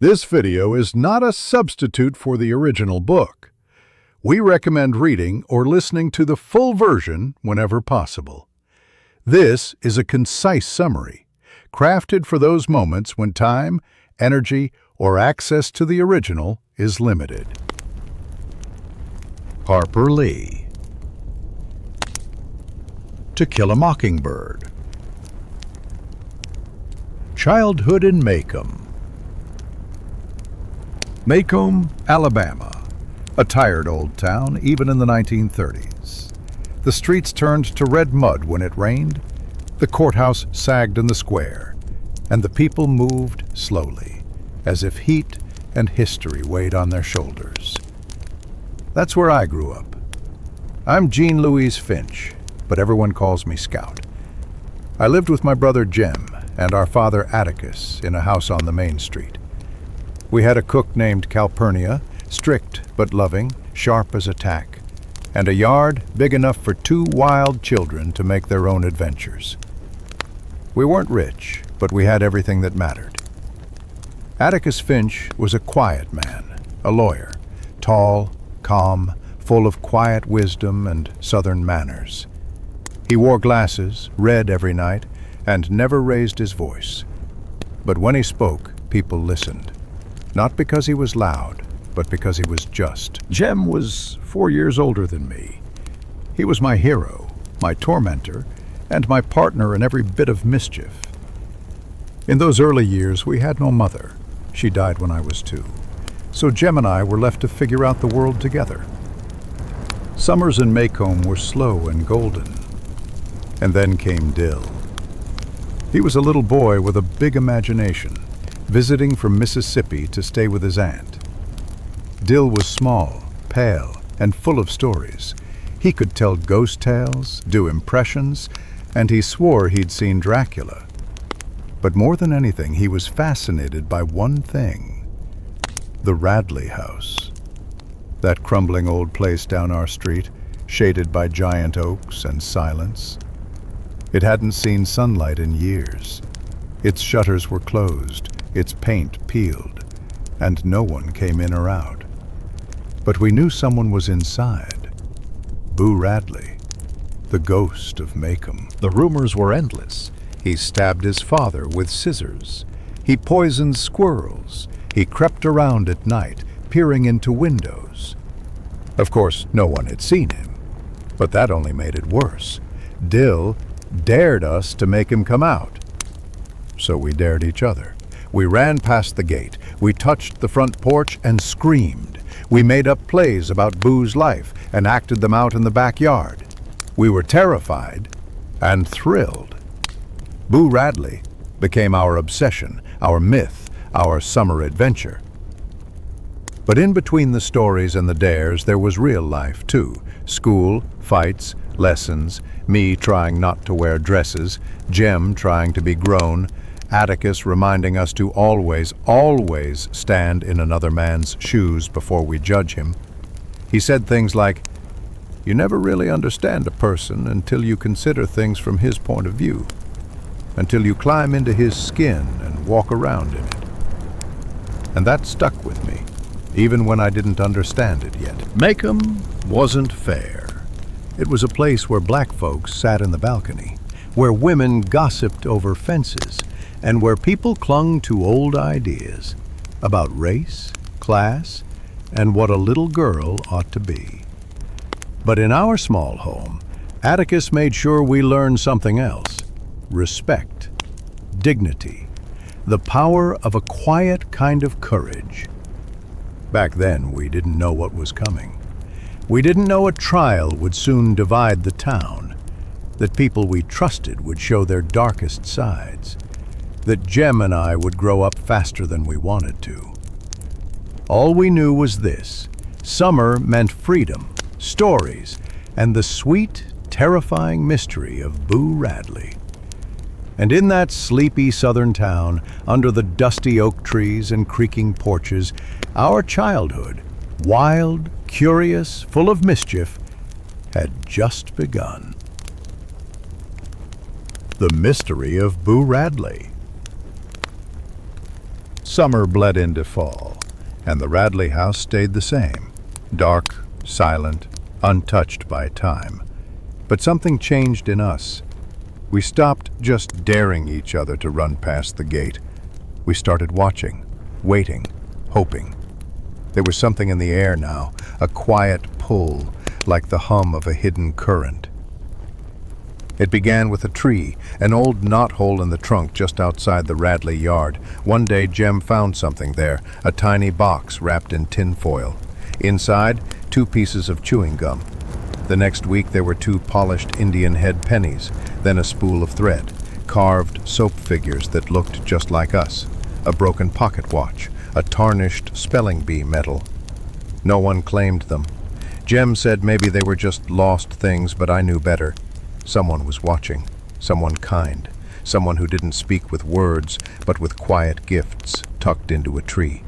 This video is not a substitute for the original book. We recommend reading or listening to the full version whenever possible. This is a concise summary, crafted for those moments when time, energy, or access to the original is limited. Harper Lee. To Kill a Mockingbird. Childhood in Maycomb. Maycomb, Alabama, a tired old town even in the 1930s. The streets turned to red mud when it rained, the courthouse sagged in the square, and the people moved slowly, as if heat and history weighed on their shoulders. That's where I grew up. I'm Jean Louise Finch, but everyone calls me Scout. I lived with my brother Jem and our father Atticus in a house on the main street. We had a cook named Calpurnia, strict but loving, sharp as a tack, and a yard big enough for 2 wild children to make their own adventures. We weren't rich, but we had everything that mattered. Atticus Finch was a quiet man, a lawyer, tall, calm, full of quiet wisdom and southern manners. He wore glasses, read every night, and never raised his voice. But when he spoke, people listened. Not because he was loud, but because he was just. Jem was 4 years older than me. He was my hero, my tormentor, and my partner in every bit of mischief. In those early years, we had no mother. She died when I was 2. So Jem and I were left to figure out the world together. Summers in Maycomb were slow and golden. And then came Dill. He was a little boy with a big imagination, visiting from Mississippi to stay with his aunt. Dill was small, pale, and full of stories. He could tell ghost tales, do impressions, and he swore he'd seen Dracula. But more than anything, he was fascinated by one thing: the Radley house. That crumbling old place down our street, shaded by giant oaks and silence. It hadn't seen sunlight in years. Its shutters were closed, its paint peeled, and no one came in or out. But we knew someone was inside. Boo Radley, the ghost of Maycomb. The rumors were endless. He stabbed his father with scissors. He poisoned squirrels. He crept around at night, peering into windows. Of course, no one had seen him, but that only made it worse. Dill dared us to make him come out. So we dared each other. We ran past the gate. We touched the front porch and screamed. We made up plays about Boo's life and acted them out in the backyard. We were terrified and thrilled. Boo Radley became our obsession, our myth, our summer adventure. But in between the stories and the dares, there was real life too. School, fights, lessons, me trying not to wear dresses, Jem trying to be grown, Atticus reminding us to always, always stand in another man's shoes before we judge him. He said things like, "You never really understand a person until you consider things from his point of view, until you climb into his skin and walk around in it." And that stuck with me, even when I didn't understand it yet. Maycomb wasn't fair. It was a place where black folks sat in the balcony, where women gossiped over fences, and where people clung to old ideas about race, class, and what a little girl ought to be. But in our small home, Atticus made sure we learned something else: respect, dignity, the power of a quiet kind of courage. Back then, we didn't know what was coming. We didn't know a trial would soon divide the town, that people we trusted would show their darkest sides, that Jem and I would grow up faster than we wanted to. All we knew was this: summer meant freedom, stories, and the sweet, terrifying mystery of Boo Radley. And in that sleepy southern town, under the dusty oak trees and creaking porches, our childhood, wild, curious, full of mischief, had just begun. The Mystery of Boo Radley. Summer bled into fall, and the Radley house stayed the same. Dark, silent, untouched by time. But something changed in us. We stopped just daring each other to run past the gate. We started watching, waiting, hoping. There was something in the air now, a quiet pull, like the hum of a hidden current. It began with a tree, an old knothole in the trunk just outside the Radley yard. One day Jem found something there, a tiny box wrapped in tinfoil. Inside, 2 pieces of chewing gum. The next week there were 2 polished Indian head pennies, then a spool of thread, carved soap figures that looked just like us, a broken pocket watch, a tarnished spelling bee medal. No one claimed them. Jem said maybe they were just lost things, but I knew better. Someone was watching, someone kind, someone who didn't speak with words, but with quiet gifts tucked into a tree.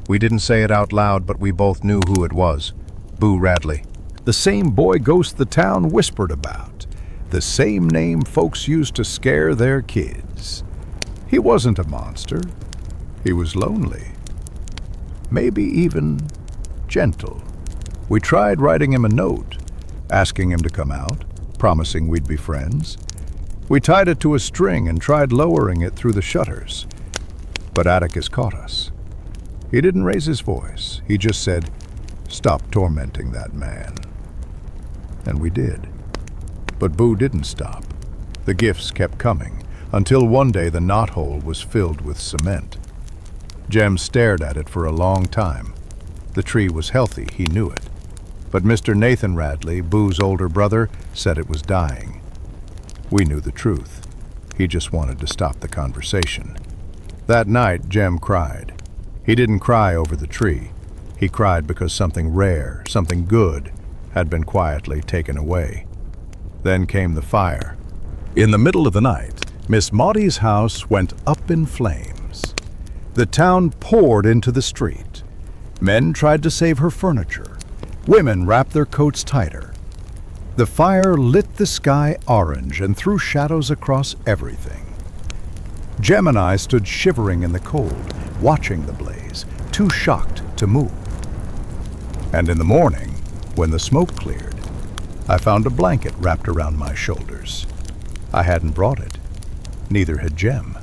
We didn't say it out loud, but we both knew who it was. Boo Radley. The same boy ghost the town whispered about. The same name folks used to scare their kids. He wasn't a monster. He was lonely. Maybe even gentle. We tried writing him a note, asking him to come out, promising we'd be friends. We tied it to a string and tried lowering it through the shutters. But Atticus caught us. He didn't raise his voice. He just said, "Stop tormenting that man." And we did. But Boo didn't stop. The gifts kept coming, until one day the knothole was filled with cement. Jem stared at it for a long time. The tree was healthy, he knew it. But Mr. Nathan Radley, Boo's older brother, said it was dying. We knew the truth. He just wanted to stop the conversation. That night, Jem cried. He didn't cry over the tree. He cried because something rare, something good, had been quietly taken away. Then came the fire. In the middle of the night, Miss Maudie's house went up in flames. The town poured into the street. Men tried to save her furniture. Women wrapped their coats tighter. The fire lit the sky orange and threw shadows across everything. Jem and I stood shivering in the cold, watching the blaze, too shocked to move. And in the morning, when the smoke cleared, I found a blanket wrapped around my shoulders. I hadn't brought it. Neither had Jem.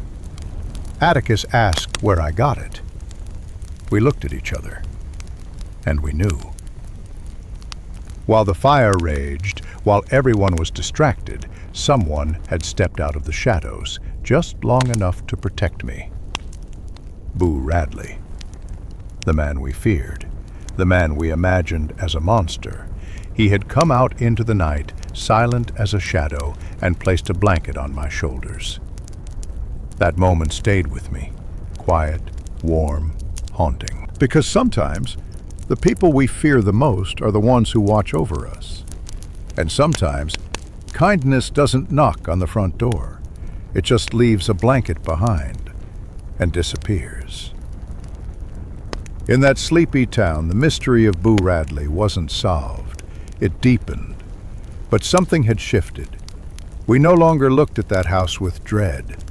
Atticus asked where I got it. We looked at each other, and we knew. While the fire raged, while everyone was distracted, someone had stepped out of the shadows, just long enough to protect me. Boo Radley. The man we feared, the man we imagined as a monster. He had come out into the night, silent as a shadow, and placed a blanket on my shoulders. That moment stayed with me, quiet, warm, haunting. Because sometimes, the people we fear the most are the ones who watch over us. And sometimes, kindness doesn't knock on the front door. It just leaves a blanket behind and disappears. In that sleepy town, the mystery of Boo Radley wasn't solved. It deepened. But something had shifted. We no longer looked at that house with dread.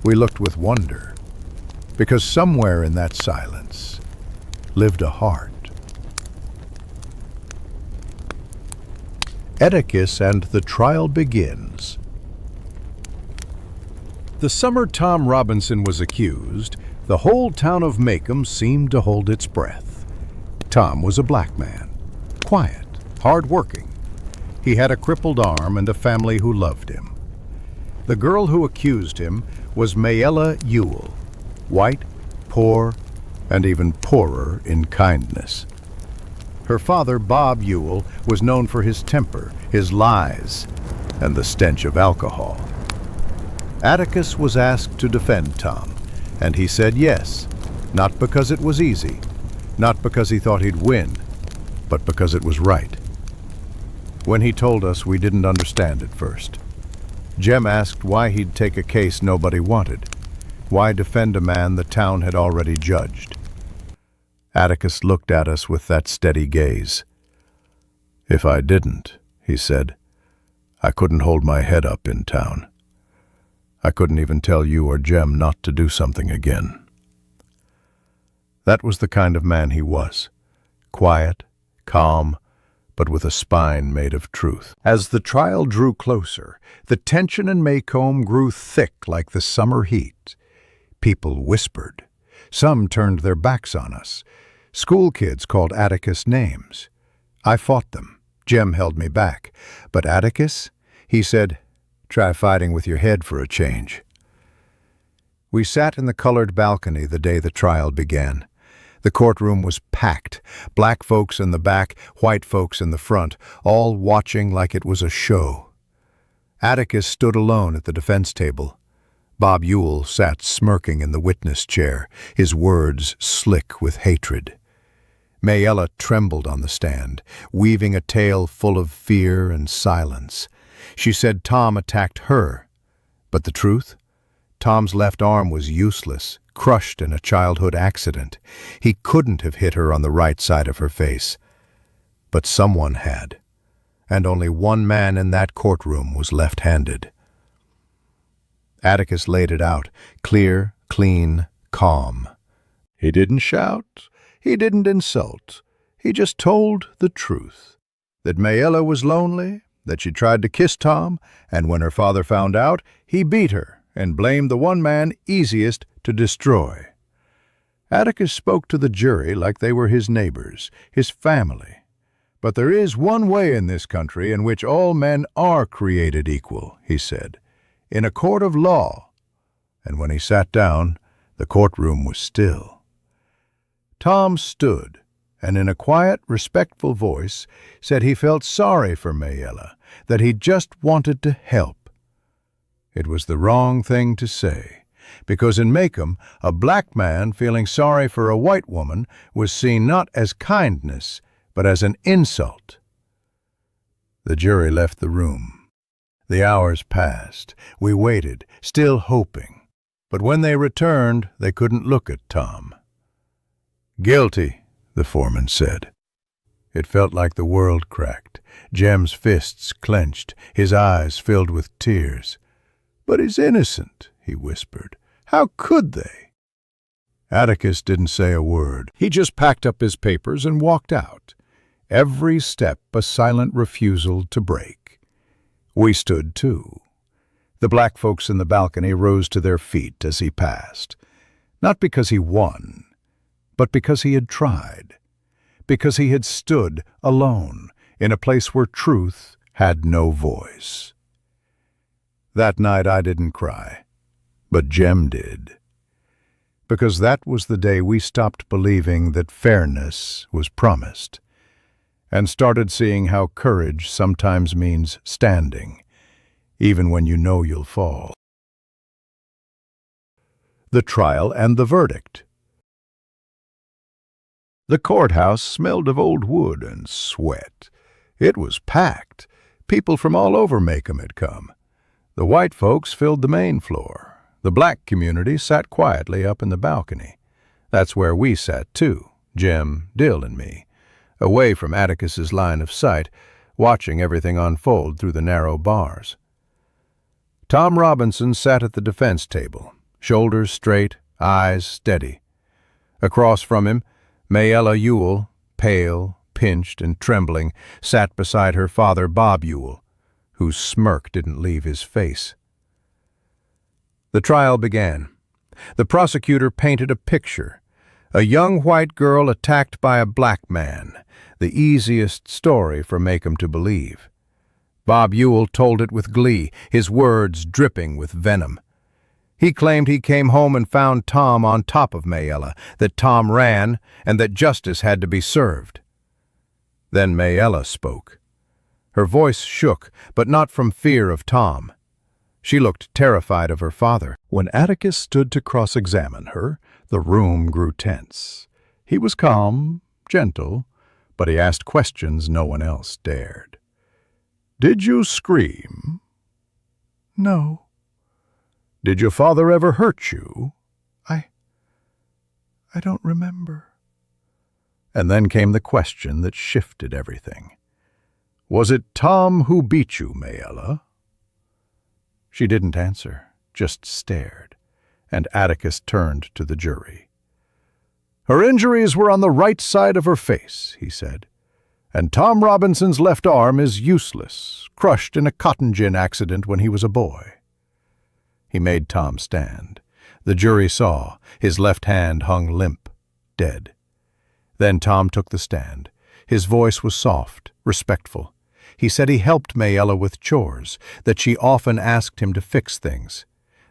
We looked with wonder. Because somewhere in that silence lived a heart. Atticus and the Trial Begins. The summer Tom Robinson was accused, the whole town of Maycomb seemed to hold its breath. Tom was a black man, quiet, hard-working. He had a crippled arm and a family who loved him. The girl who accused him was Mayella Ewell, white, poor, and even poorer in kindness. Her father, Bob Ewell, was known for his temper, his lies, and the stench of alcohol. Atticus was asked to defend Tom, and he said yes, not because it was easy, not because he thought he'd win, but because it was right. When he told us, we didn't understand at first. Jem asked why he'd take a case nobody wanted. Why defend a man the town had already judged? Atticus looked at us with that steady gaze. "If I didn't," he said, "I couldn't hold my head up in town. I couldn't even tell you or Jem not to do something again." That was the kind of man he was. Quiet, calm, but with a spine made of truth. As the trial drew closer, the tension in Maycomb grew thick like the summer heat. People whispered. Some turned their backs on us. School kids called Atticus names. I fought them. Jem held me back. But Atticus, he said, "Try fighting with your head for a change." We sat in the colored balcony the day the trial began. The courtroom was packed, black folks in the back, white folks in the front, all watching like it was a show. Atticus stood alone at the defense table. Bob Ewell sat smirking in the witness chair, his words slick with hatred. Mayella trembled on the stand, weaving a tale full of fear and silence. She said Tom attacked her. But the truth? Tom's left arm was useless, crushed in a childhood accident. He couldn't have hit her on the right side of her face. But someone had. And only one man in that courtroom was left-handed. Atticus laid it out, clear, clean, calm. He didn't shout. He didn't insult. He just told the truth. That Mayella was lonely, that she tried to kiss Tom, and when her father found out, he beat her and blamed the one man easiest to destroy. Atticus spoke to the jury like they were his neighbors, his family. But there is one way in this country in which all men are created equal, he said, in a court of law. And when he sat down, the courtroom was still. Tom stood, and in a quiet, respectful voice said he felt sorry for Mayella, that he just wanted to help. It was the wrong thing to say, because in Maycomb, a black man feeling sorry for a white woman was seen not as kindness, but as an insult. The jury left the room. The hours passed. We waited, still hoping. But when they returned, they couldn't look at Tom. "Guilty," the foreman said. It felt like the world cracked. Jem's fists clenched, his eyes filled with tears. "But he's innocent," he whispered. "How could they?" Atticus didn't say a word. He just packed up his papers and walked out. Every step a silent refusal to break. We stood too. The black folks in the balcony rose to their feet as he passed. Not because he won, but because he had tried. Because he had stood alone in a place where truth had no voice. That night I didn't cry, but Jem did. Because that was the day we stopped believing that fairness was promised, and started seeing how courage sometimes means standing, even when you know you'll fall. The trial and the verdict. The courthouse smelled of old wood and sweat. It was packed. People from all over Maycomb had come. The white folks filled the main floor. The black community sat quietly up in the balcony. That's where we sat too, Jem, Dill, and me, away from Atticus's line of sight, watching everything unfold through the narrow bars. Tom Robinson sat at the defense table, shoulders straight, eyes steady. Across from him, Mayella Ewell, pale, pinched, and trembling, sat beside her father, Bob Ewell, whose smirk didn't leave his face. The trial began. The prosecutor painted a picture. A young white girl attacked by a black man, the easiest story for Maycomb to believe. Bob Ewell told it with glee, his words dripping with venom. He claimed he came home and found Tom on top of Mayella, that Tom ran, and that justice had to be served. Then Mayella spoke. Her voice shook, but not from fear of Tom. She looked terrified of her father. When Atticus stood to cross-examine her, the room grew tense. He was calm, gentle, but he asked questions no one else dared. "Did you scream?" "No." "Did your father ever hurt you?" I don't remember." And then came the question that shifted everything. "Was it Tom who beat you, Mayella?" She didn't answer, just stared, and Atticus turned to the jury. Her injuries were on the right side of her face, he said, and Tom Robinson's left arm is useless, crushed in a cotton gin accident when he was a boy. He made Tom stand. The jury saw. His left hand hung limp, dead. Then Tom took the stand. His voice was soft, respectful. He said he helped Mayella with chores, that she often asked him to fix things.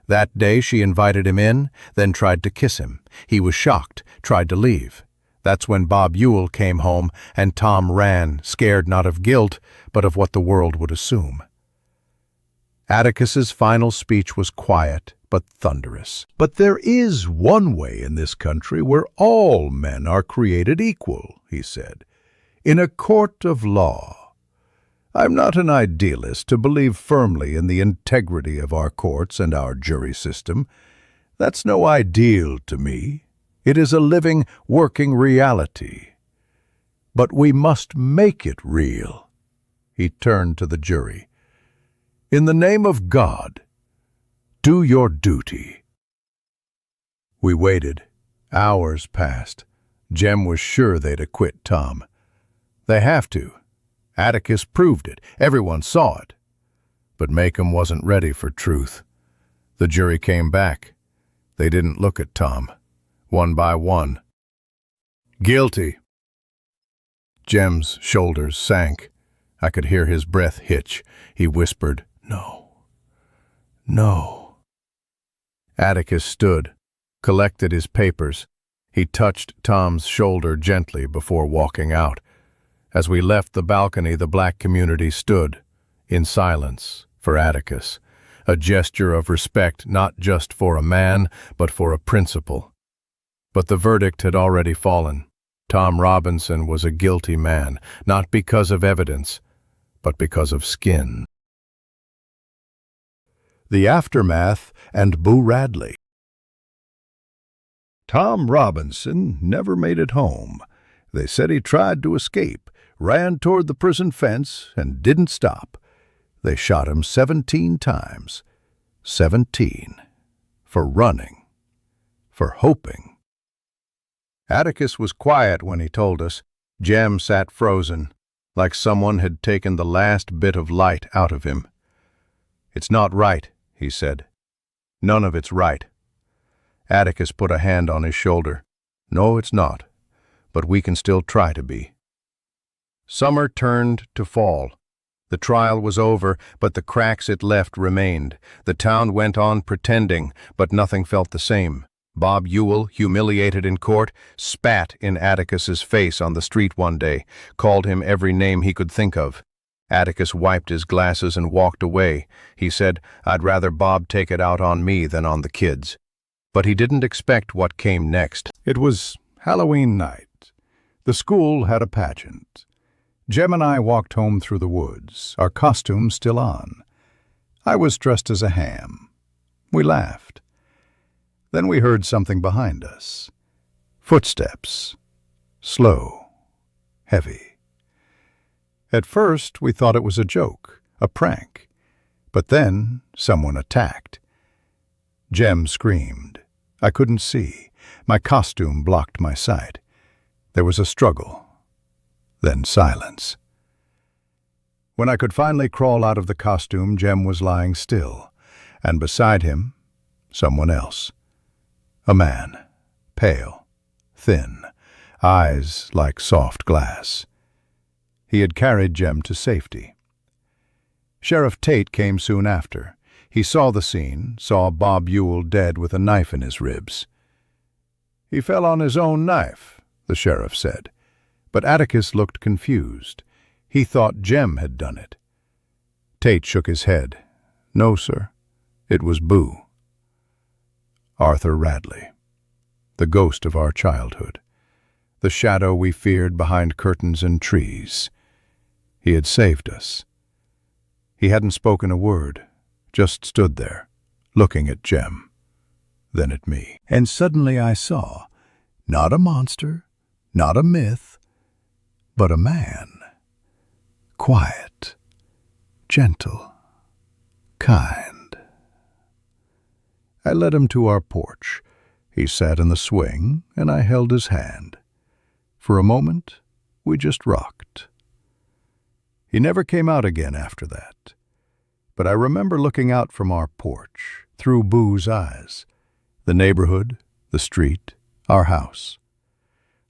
That day she invited him in, then tried to kiss him. He was shocked, tried to leave. That's when Bob Ewell came home, and Tom ran, scared not of guilt, but of what the world would assume. Atticus's final speech was quiet, but thunderous. But there is one way in this country where all men are created equal, he said, in a court of law. I'm not an idealist to believe firmly in the integrity of our courts and our jury system. That's no ideal to me. It is a living, working reality. But we must make it real. He turned to the jury. In the name of God, do your duty. We waited. Hours passed. Jem was sure they'd acquit Tom. They have to. Atticus proved it. Everyone saw it. But Maycomb wasn't ready for truth. The jury came back. They didn't look at Tom. One by one. Guilty. Jem's shoulders sank. I could hear his breath hitch. He whispered, "No. No." Atticus stood, collected his papers. He touched Tom's shoulder gently before walking out. As we left the balcony, the black community stood, in silence, for Atticus, a gesture of respect not just for a man, but for a principle. But the verdict had already fallen. Tom Robinson was a guilty man, not because of evidence, but because of skin. The Aftermath and Boo Radley. Tom Robinson never made it home. They said he tried to escape, ran toward the prison fence, and didn't stop. They shot him 17 times. 17. For running. For hoping. Atticus was quiet when he told us. Jem sat frozen, like someone had taken the last bit of light out of him. "It's not right," he said. "None of it's right." Atticus put a hand on his shoulder. "No, it's not, but we can still try to be." Summer turned to fall. The trial was over, but the cracks it left remained. The town went on pretending, but nothing felt the same. Bob Ewell, humiliated in court, spat in Atticus's face on the street one day, called him every name he could think of. Atticus wiped his glasses and walked away. He said, "I'd rather Bob take it out on me than on the kids." But he didn't expect what came next. It was Halloween night. The school had a pageant. Jem and I walked home through the woods, our costumes still on. I was dressed as a ham. We laughed. Then we heard something behind us. Footsteps. Slow. Heavy. At first, we thought it was a joke, a prank. But then, someone attacked. Jem screamed. I couldn't see. My costume blocked my sight. There was a struggle. Then silence. When I could finally crawl out of the costume, Jem was lying still, and beside him, someone else. A man, pale, thin, eyes like soft glass. He had carried Jem to safety. Sheriff Tate came soon after. He saw the scene, saw Bob Ewell dead with a knife in his ribs. "He fell on his own knife," the sheriff said. But Atticus looked confused. He thought Jem had done it. Tate shook his head. "No, sir. It was Boo." Arthur Radley. The ghost of our childhood. The shadow we feared behind curtains and trees. He had saved us. He hadn't spoken a word, just stood there, looking at Jem, then at me. And suddenly I saw, not a monster, not a myth, but a man. Quiet, gentle, kind. I led him to our porch. He sat in the swing, and I held his hand. For a moment, we just rocked. He never came out again after that. But I remember looking out from our porch, through Boo's eyes, the neighborhood, the street, our house.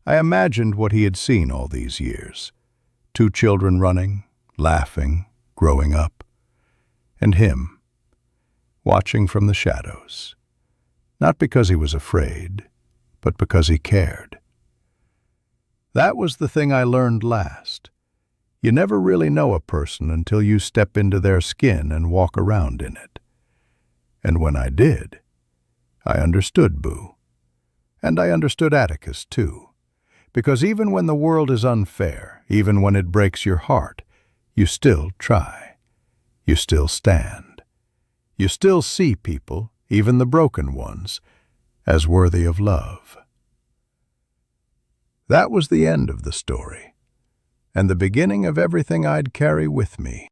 I imagined what he had seen all these years. 2 children running, laughing, growing up. And him, watching from the shadows. Not because he was afraid, but because he cared. That was the thing I learned last. You never really know a person until you step into their skin and walk around in it. And when I did, I understood Boo. And I understood Atticus, too. Because even when the world is unfair, even when it breaks your heart, you still try. You still stand. You still see people, even the broken ones, as worthy of love. That was the end of the story, and the beginning of everything I'd carry with me.